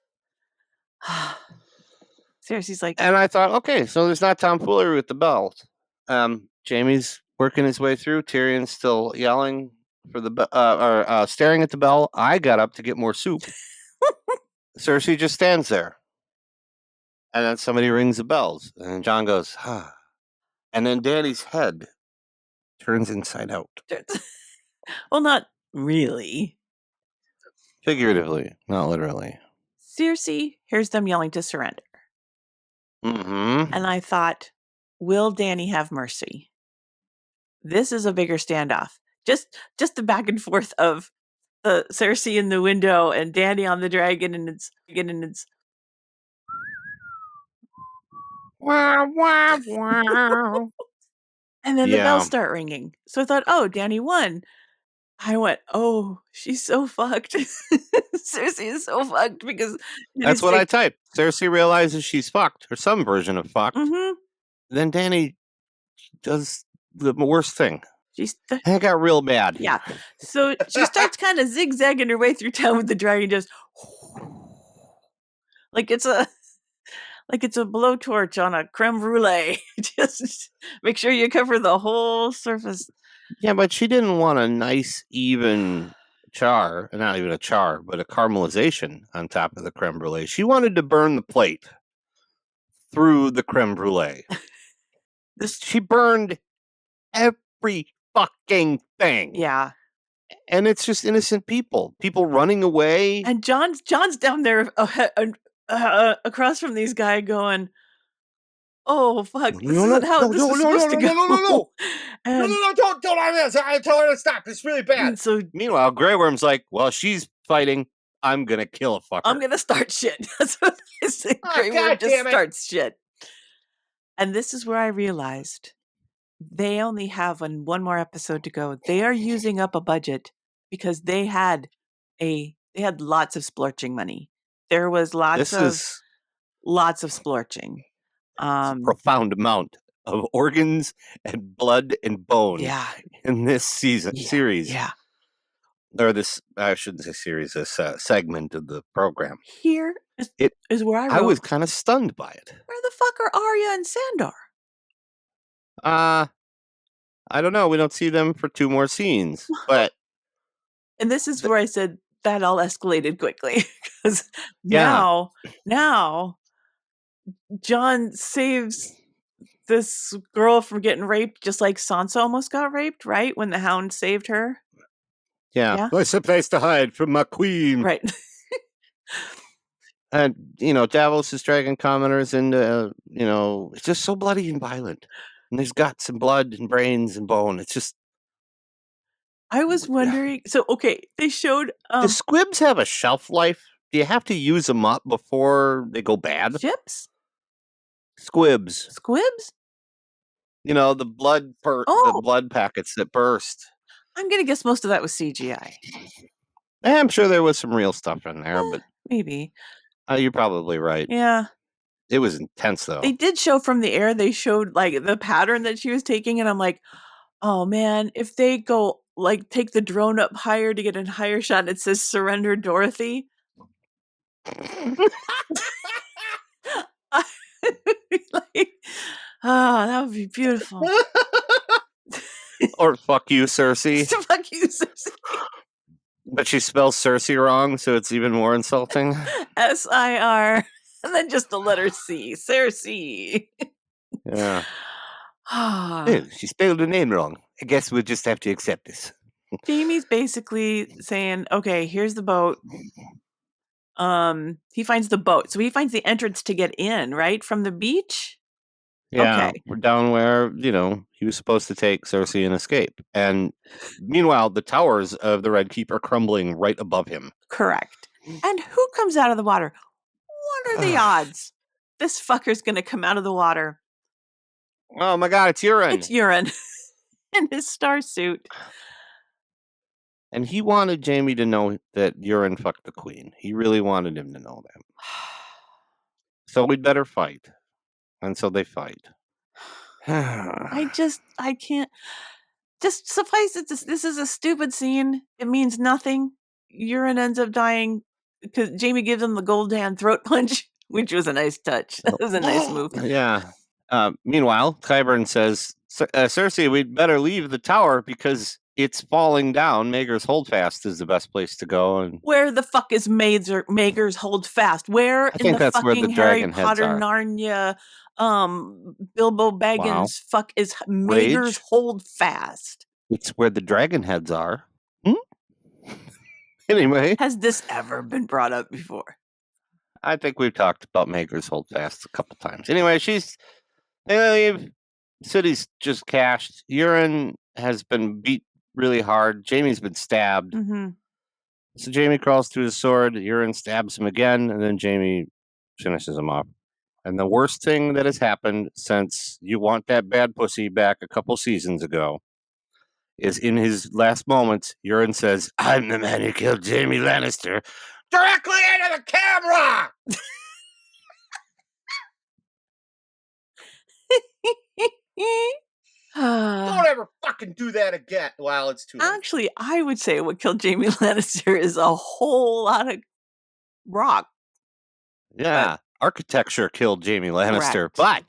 Seriously, like, and I thought, okay, so there's not tomfoolery with the bells. Jaime's working his way through. Tyrion's still yelling for the staring at the bell. I got up to get more soup. Cersei just stands there, and then somebody rings the bells, and John goes, and then Danny's head turns inside out. Well, not really. Figuratively, not literally. Cersei hears them yelling to surrender. Mm-hmm. And I thought, will Danny have mercy? This is a bigger standoff. Just the back and forth of the Cersei in the window and Danny on the dragon, and it's wow, wow, wow. And then the bells start ringing. So I thought, Danny won. I went, she's so fucked. Cersei is so fucked because that's what I typed. Cersei realizes she's fucked, or some version of fucked. Mm-hmm. Then Danny does the worst thing. It got real bad. Yeah. So she starts kind of zigzagging her way through town with the dragon, just like it's a blowtorch on a creme brulee. Just make sure you cover the whole surface. Yeah, but she didn't want a nice, even char, not even a char, but a caramelization on top of the creme brulee. She wanted to burn the plate through the creme brulee. She burned every fucking thing. Yeah. And it's just innocent people running away. And John's down there across from these guys going, oh, fuck, this isn't how this is supposed to go. No, don't do this. I tell her to stop. It's really bad. So meanwhile, Grey Worm's like, well, she's fighting. I'm going to kill a fucker. I'm going to start shit. That's what I said. Grey Worm just starts shit. And this is where I realized they only have one more episode to go. They are using up a budget because they had lots of splorching money. There was lots of splorching. A profound amount of organs and blood and bone in this series. Yeah. Or this, I shouldn't say series, this segment of the program. Here is where I was kind of stunned by it. Where the fuck are Arya and Sandor? I don't know. We don't see them for 2 more scenes, but. And this is where I said that all escalated quickly because now John saves this girl from getting raped, just like Sansa almost got raped, right? When the Hound saved her. Yeah. What's the place to hide from my queen? Right. And, Davos is dragging commoners into, it's just so bloody and violent. And there's guts and blood and brains and bone. It's just. I was wondering. So, okay, they showed. Do squibs have a shelf life? Do you have to use them up before they go bad? Ships? Squibs. Squibs? The blood the blood packets that burst. I'm going to guess most of that was CGI. I'm sure there was some real stuff in there, but maybe. You're probably right. Yeah. It was intense, though. They did show from the air. They showed like the pattern that she was taking, and I'm like, oh man, if they go like take the drone up higher to get a higher shot, and it says "Surrender, Dorothy." That would be beautiful. Or fuck you, Cersei. Fuck you, Cersei. But she spells Cersei wrong, so it's even more insulting. SIR, and then just the letter C, Cersei. Yeah. Well, she spelled her name wrong. I guess we'll just have to accept this. Jamie's basically saying, okay, here's the boat. He finds the boat. So he finds the entrance to get in, right? From the beach? Yeah, okay. We're down where, he was supposed to take Cersei and escape. And meanwhile, the towers of the Red Keep are crumbling right above him. Correct. And who comes out of the water? What are the odds? This fucker's going to come out of the water. Oh my God, it's Euron. It's Euron in his star suit. And he wanted Jamie to know that Euron fucked the queen. He really wanted him to know that. So we'd better fight. And so they fight. I can't. Just suffice it. This is a stupid scene. It means nothing. Euron ends up dying because Jamie gives him the gold hand throat punch, which was a nice touch. That was a nice move. Yeah. Meanwhile, Qyburn says, Cersei, we'd better leave the tower because it's falling down. Maegor's Holdfast is the best place to go. And where the fuck is Maegor's Holdfast? Where in the fucking Harry Potter Narnia, Bilbo Baggins fuck is Maegor's Holdfast? It's where the dragon heads are. Anyway. Has this ever been brought up before? I think we've talked about Maegor's Holdfast a couple times. Anyway, they leave. City's just cashed. Euron has been beat really hard. Jamie's been stabbed. Mm-hmm. So Jamie crawls to his sword. Euron stabs him again, and then Jamie finishes him off. And the worst thing that has happened since You Want That Bad Pussy back a couple seasons ago is in his last moments, Euron says, I'm the man who killed Jamie Lannister, directly into the camera! Don't ever fucking do that again. Well, it's too late. Actually, I would say what killed Jamie Lannister is a whole lot of rock. Yeah, architecture killed Jamie Lannister, but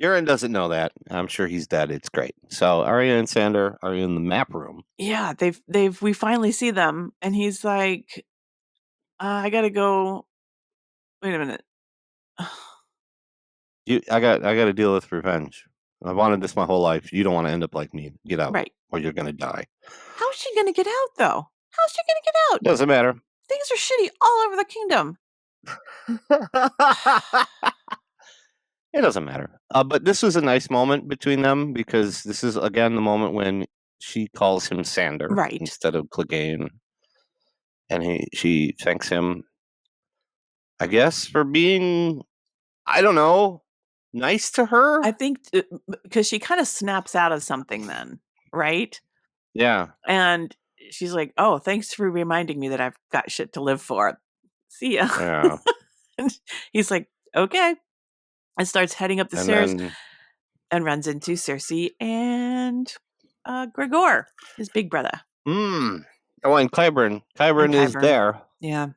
Euron doesn't know that. I'm sure he's dead. It's great. So Arya and Sandor are in the map room. Yeah, we finally see them, and he's like, I gotta go. Wait a minute. I got to deal with revenge. I wanted this my whole life. You don't want to end up like me. Get out. Right. Or you're going to die. How's she going to get out, though? How's she going to get out? Doesn't matter. Things are shitty all over the kingdom. It doesn't matter. But this was a nice moment between them because this is, again, the moment when she calls him Sander instead of Clegane. And she thanks him, I guess, for being, I don't know, nice to her. I think because she kind of snaps out of something then, right? Yeah. And she's like, oh, thanks for reminding me that I've got shit to live for. See ya. Yeah. And he's like, okay. And starts heading up the stairs and runs into Cersei and Gregor, his big brother. Oh, and Qyburn. Qyburn is there. Yeah.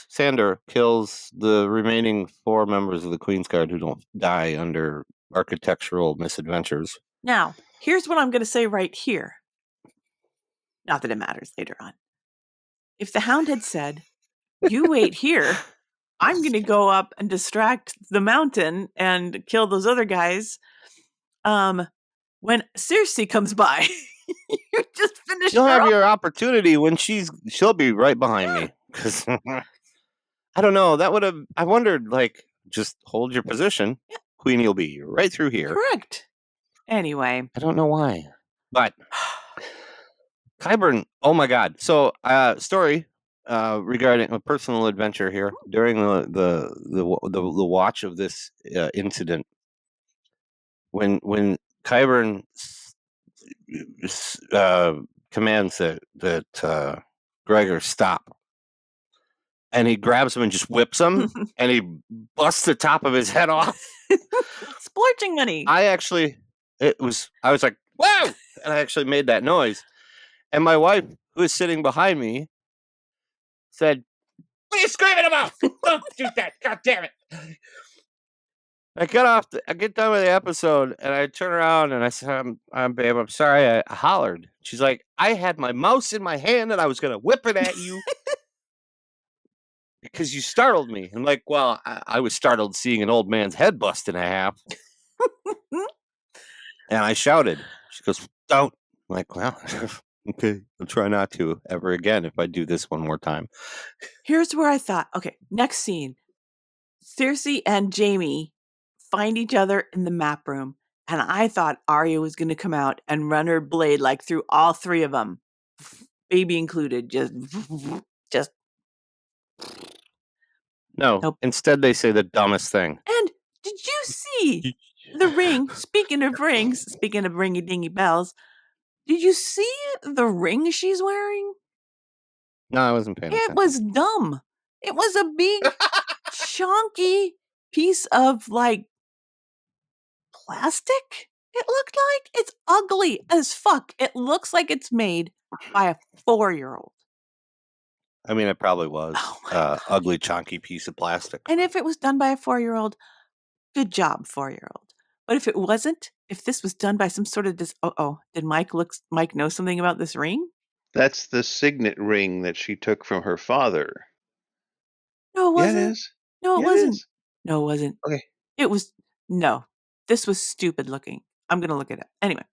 Sander kills the remaining 4 members of the Queen's Guard who don't die under architectural misadventures. Now, here's what I'm going to say right here. Not that it matters later on. If the Hound had said, you wait here, I'm going to go up and distract the mountain and kill those other guys. When Cersei comes by, you just finish. You'll have your opportunity when she'll be right behind me. Because I don't know. That would have. I wondered, just hold your position. Yeah. Queenie will be right through here. Correct. Anyway, I don't know why, but Qyburn. Oh my God! So, story regarding a personal adventure here during the watch of this incident. When Qyburn commands that Gregor stop, and he grabs him and just whips him, and he busts the top of his head off. Splurging money. I was like, wow! And I actually made that noise. And my wife, who is sitting behind me, said, what are you screaming about? Don't do that. God damn it. I get done with the episode, and I turn around, and I said, I'm babe, I'm sorry. I hollered. She's like, I had my mouse in my hand, and I was going to whip it at you. Because you startled me. I'm like, well, I was startled seeing an old man's head bust in half. And I shouted. She goes, don't. I'm like, well, okay, I'll try not to ever again if I do this one more time. Here's where I thought, okay, next scene. Cersei and Jaime find each other in the map room. And I thought Arya was going to come out and run her blade through all 3 of them. Baby included. Just. No. Nope. Instead, they say the dumbest thing. And did you see the ring? Speaking of rings, speaking of ringy dingy bells, did you see the ring she's wearing? No, I wasn't paying attention. It was dumb. It was a big, chunky piece of plastic. It looked like it's ugly as fuck. It looks like it's made by a 4-year-old. I mean, it probably was ugly, chunky piece of plastic. And if it was done by a 4-year-old, good job, 4-year-old. But if it wasn't, if this was done by some sort of did Mike know something about this ring? That's the signet ring that she took from her father. No, it wasn't. Yeah, it is. No, it Yeah, wasn't. It is. No, it wasn't. Okay. It was no. This was stupid looking. I'm gonna look it up. Anyway.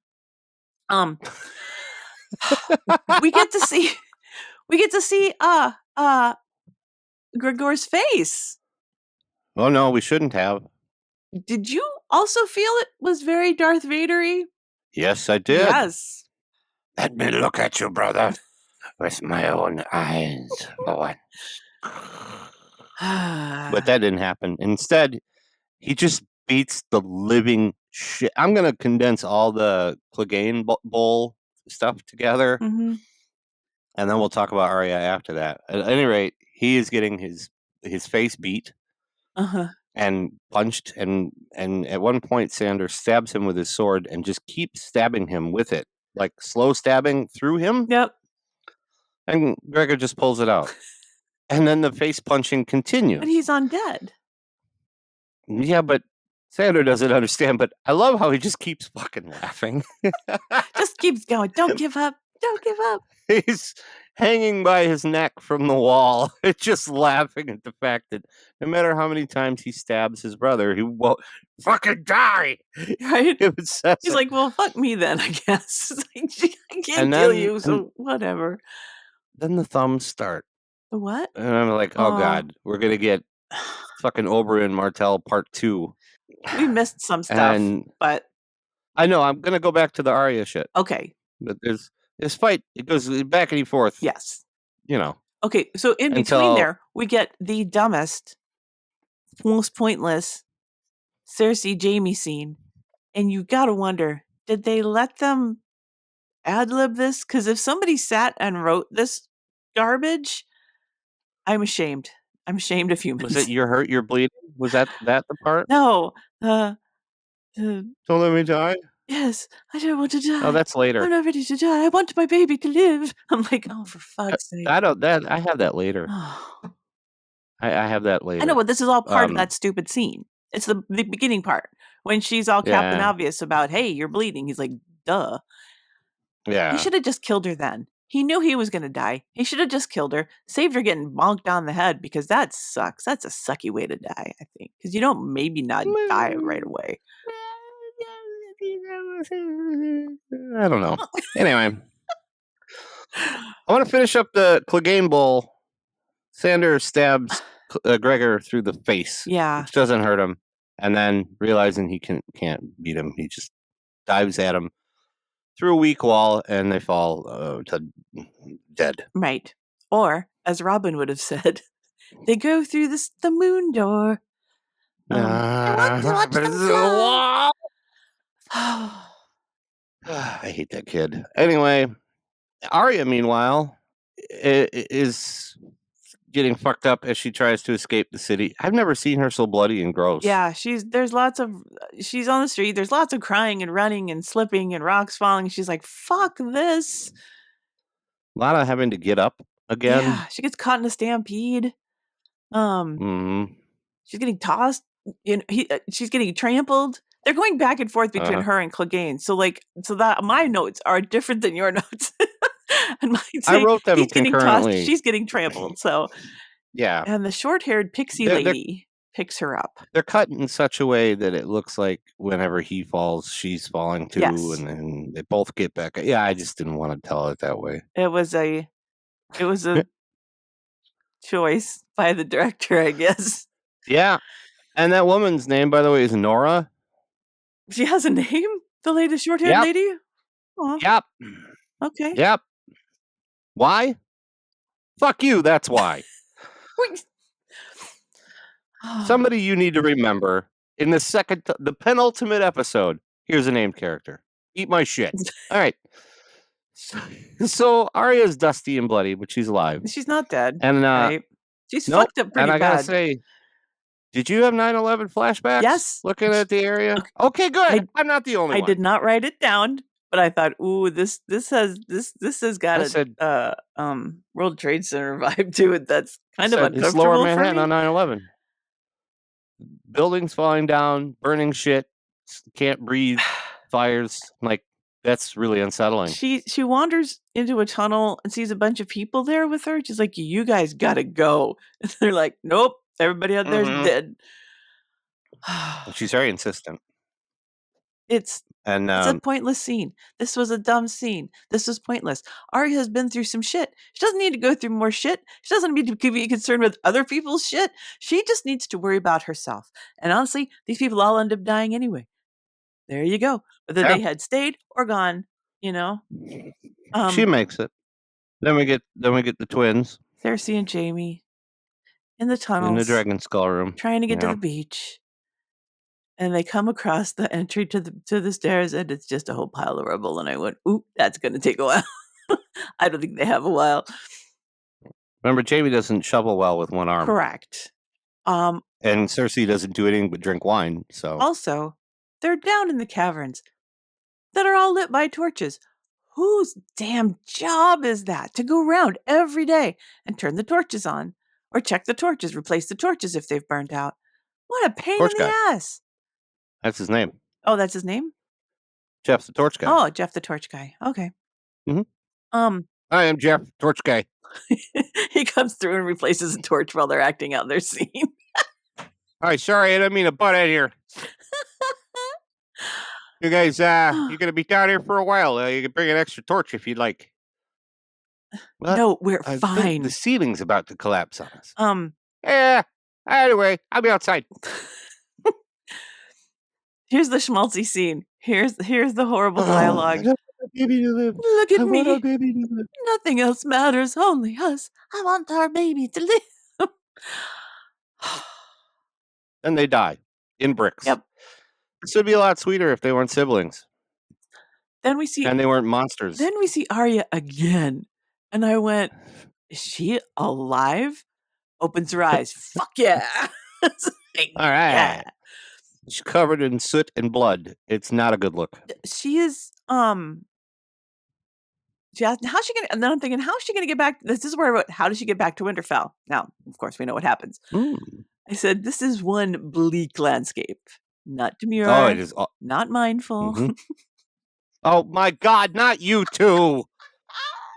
We get to see Gregor's face. Oh no, we shouldn't have. Did you also feel it was very Darth Vader-y? Yes, I did. Yes. Let me look at you, brother, with my own eyes for once. But that didn't happen. Instead, he just beats the living shit. I'm going to condense all the Clegane Bowl stuff together, and then we'll talk about Arya after that. At any rate, he is getting his face beat and punched, and at one point, Sanders stabs him with his sword and just keeps stabbing him with it, like slow stabbing through him. Yep. And Gregor just pulls it out. And then the face punching continues. But he's undead. Yeah, but Sandor doesn't understand. But I love how he just keeps fucking laughing. Just keeps going. Don't give up. Don't give up. hanging by his neck from the wall, just laughing at the fact that no matter how many times he stabs his brother, he won't fucking die. Right? He's like, well, fuck me then, I guess. I can't And kill then- you, so whatever. Then the thumbs start. The what? And I'm like, oh God, we're going to get fucking Oberyn Martell part 2. We missed some stuff, And but I know I'm going to go back to the Arya shit. okay. But there's this fight. It goes back and forth. Yes. You know. Okay, so in between there, we get the dumbest, most pointless Cersei Jaime scene. And you gotta wonder, did they let them ad-lib this? Because if somebody sat and wrote this garbage, I'm ashamed. I'm ashamed of humans. Was it you're hurt, you're bleeding? Was that the part? No. Don't let me die? Yes, I don't want to die. Oh, that's later. I'm not ready to die. I want my baby to live. I'm like, oh, for fuck's sake. I have that later. I have that later. I know, but this is all part of that stupid scene. It's the beginning part. When she's all Captain Obvious about, hey, you're bleeding. He's like, duh. Yeah. He should have just killed her then. He knew he was going to die. He should have just killed her, saved her getting bonked on the head, because that sucks. That's a sucky way to die, I think. Because you don't maybe not die right away. I don't know. Anyway. I want to finish up the Clegane Bowl. Sanders stabs Gregor through the face. Yeah. Which doesn't hurt him. And then realizing he can't beat him, he just dives at him through a weak wall, and they fall to dead. Right. Or, as Robin would have said, they go through the moon door. I hate that kid. Anyway, Arya, meanwhile, is getting fucked up as she tries to escape the city. I've never seen her so bloody and gross. Yeah, she's on the street. There's lots of crying and running and slipping and rocks falling. She's like, fuck this. A lot of having to get up again. Yeah, she gets caught in a stampede. She's getting tossed. She's getting trampled. They're going back and forth between her and Clegane. So that my notes are different than your notes. And I wrote them he's getting tossed, concurrently. she's getting trampled. So yeah, and the short-haired pixie lady picks her up. They're cut in such a way that it looks like whenever he falls, she's falling too, yes. and then they both get back. Yeah, I just didn't want to tell it that way. It was a choice by the director, I guess. Yeah, and that woman's name, by the way, is Nora. She has a name? The latest short-haired lady? Aww. Yep. Okay. Yep. Why? Fuck you, that's why. Somebody you need to remember in the penultimate episode. Here's a named character. Eat my shit. All right. So Arya's dusty and bloody, but she's alive. She's not dead. And right? She's fucked up pretty bad. And I gotta say, did you have 9/11 flashbacks? Yes. Looking at the area. Okay, good. I'm not the only one. I did not write it down, but I thought, ooh, this has got a World Trade Center vibe to it. That's kind of uncomfortable. It's Lower Manhattan on 9/11. Buildings falling down, burning shit, can't breathe, fires. Like, that's really unsettling. She wanders into a tunnel and sees a bunch of people there with her. She's like, you guys gotta go. And they're like, nope, everybody out there's dead. She's very insistent. It's a pointless scene. This was a dumb scene. This was pointless. Arya has been through some shit. She doesn't need to go through more shit. She doesn't need to be concerned with other people's shit. She just needs to worry about herself. And honestly, these people all end up dying anyway. There you go. Whether they had stayed or gone, you know. She makes it. Then we get the twins. Cersei and Jaime in the tunnels. In the Dragon Skull room. Trying to get to the beach. And they come across the entry to the stairs, and it's just a whole pile of rubble. And I went, "Ooh, that's going to take a while." I don't think they have a while. Remember, Jaime doesn't shovel well with one arm. Correct. And Cersei doesn't do anything but drink wine. So also, they're down in the caverns that are all lit by torches. Whose damn job is that to go around every day and turn the torches on, or check the torches, replace the torches if they've burned out? What a pain in the ass! That's his name. Oh, that's his name? Jeff the Torch Guy. Oh, Jeff the Torch Guy. Okay. Mm-hmm. I am Jeff, torch guy. He comes through and replaces a torch while they're acting out their scene. All right, sorry, I didn't mean to butt in here. You guys, you're going to be down here for a while. You can bring an extra torch if you'd like. What? No, we're I fine. think the ceiling's about to collapse on us. Yeah. Anyway, I'll be outside. Here's the schmaltzy scene. Here's the horrible dialogue. I don't want our baby to live. Look at I me. want our baby to live. Nothing else matters, only us. I want our baby to live. And they die in bricks. Yep. This would be a lot sweeter if they weren't siblings. Then we see, and they weren't monsters. Then we see Arya again. And I went, is she alive? Opens her eyes. Fuck yeah. All right. Yeah. She's covered in soot and blood. It's not a good look. She is, how's she gonna, and then I'm thinking, how's she gonna get back? This is where I wrote, how does she get back to Winterfell? Now, of course, we know what happens. I said, this is one bleak landscape. Not demure. Oh, it is. Not mindful. Mm-hmm. Oh my God, not you two.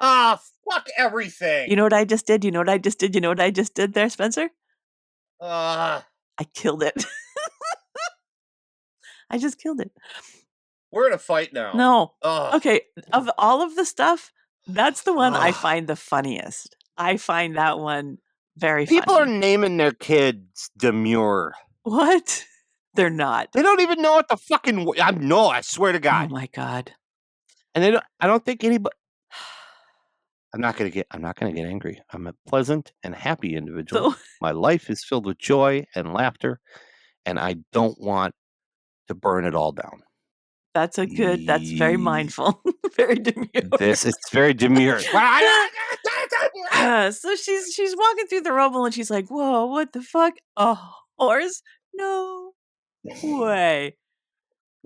Fuck everything. You know what I just did? You know what I just did? You know what I just did there, Spencer? I killed it. I just killed it. We're in a fight now. No. Okay. Of all of the stuff, that's the one I find the funniest. I find that one very funny. People are naming their kids Demure. What? They're not. They don't even know what the fucking... No, I swear to God. Oh my God. And I don't think anybody... I'm not gonna get angry. I'm a pleasant and happy individual. So, my life is filled with joy and laughter, and I don't want to burn it all down. That's that's very mindful. Very demure. It's very demure. So she's walking through the rubble and she's like, whoa, what the fuck? A horse? No way.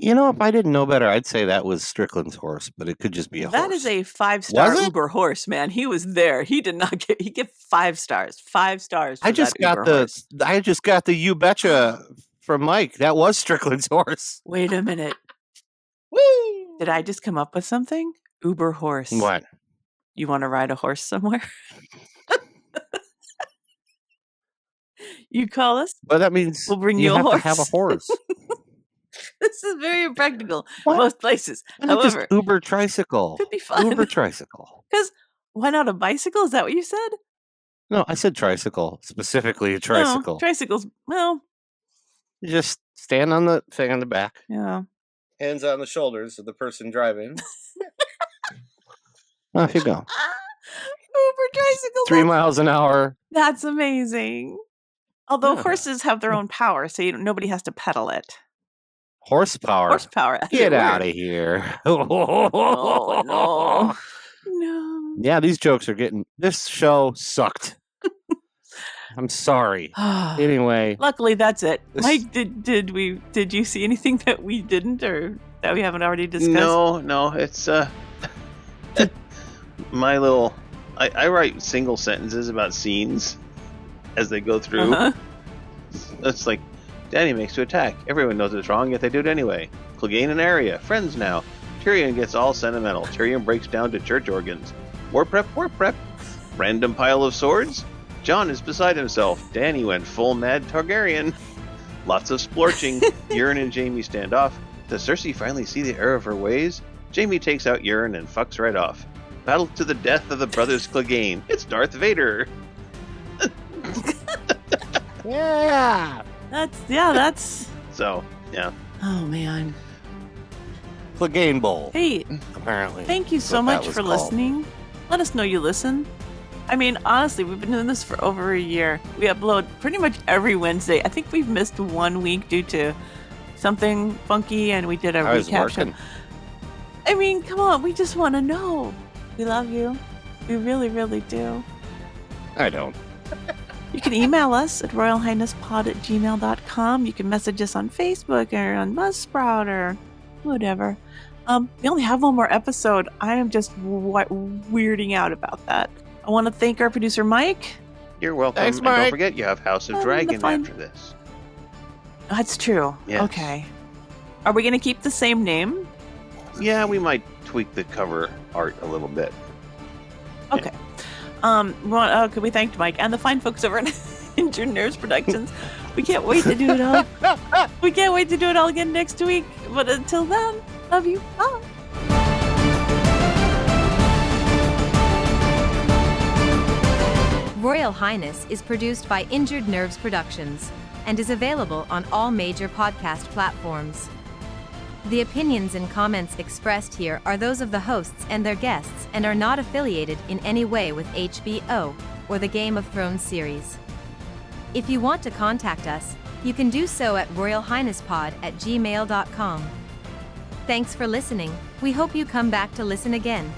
You know, if I didn't know better, I'd say that was Strickland's horse, but it could just be a horse. That is a 5-star Uber horse, man. He was there. He did not get. He get 5 stars. 5 stars. I just got the You Betcha from Mike. That was Strickland's horse. Wait a minute. Woo! Did I just come up with something? Uber horse. What? You want to ride a horse somewhere? You call us. Well, that means we'll bring you a horse. To have a horse. This is very impractical. What? Most places. However, just Uber tricycle. Could be fun. Uber tricycle. Because why not a bicycle? Is that what you said? No, I said tricycle. Specifically a tricycle. No, tricycles. Well, you just stand on the thing on the back. Yeah. Hands on the shoulders of the person driving. Off you go. Uber tricycle. 3 miles an hour. That's amazing. Although horses have their own power, so nobody has to pedal it. Horsepower. Get out of here. Oh, no. No. Yeah, these jokes are getting... This show sucked. I'm sorry. Anyway. Luckily, that's it. Mike, did you see anything that we didn't or that we haven't already discussed? No. It's my little... I write single sentences about scenes as they go through. It's like... Dany makes to attack. Everyone knows it's wrong, yet they do it anyway. Clegane and Arya, friends now. Tyrion gets all sentimental. Tyrion breaks down to church organs. War prep. Random pile of swords. Jon is beside himself. Dany went full mad Targaryen. Lots of splorching. Euron and Jaime stand off. Does Cersei finally see the error of her ways? Jaime takes out Euron and fucks right off. Battle to the death of the brothers Clegane. It's Darth Vader. Yeah. That's so, yeah. Oh man. Clegane Bowl. Hey, apparently. Thank you so much for listening. Let us know you listen. I mean, honestly, we've been doing this for over a year. We upload pretty much every Wednesday. I think we've missed 1 week due to something funky, and we did a recap show. I mean, come on, we just want to know. We love you. We really, really do. I don't. You can email us at royalhighnesspod@gmail.com. You can message us on Facebook or on Buzzsprout or whatever. We only have one more episode. I am just weirding out about that. I want to thank our producer, Mike. You're welcome. Thanks, and Mike. don't forget, you have House of Dragon after this. That's true. Yes. Okay. Are we going to keep the same name? Yeah, we might tweak the cover art a little bit. Okay. We thanked Mike and the fine folks over at Injured Nerves Productions. We can't wait to do it all. We can't wait to do it all again next week. But until then, love you. Bye. Royal Highness is produced by Injured Nerves Productions and is available on all major podcast platforms. The opinions and comments expressed here are those of the hosts and their guests and are not affiliated in any way with HBO or the Game of Thrones series. If you want to contact us, you can do so at royalhighnesspod@gmail.com. Thanks for listening. We hope you come back to listen again.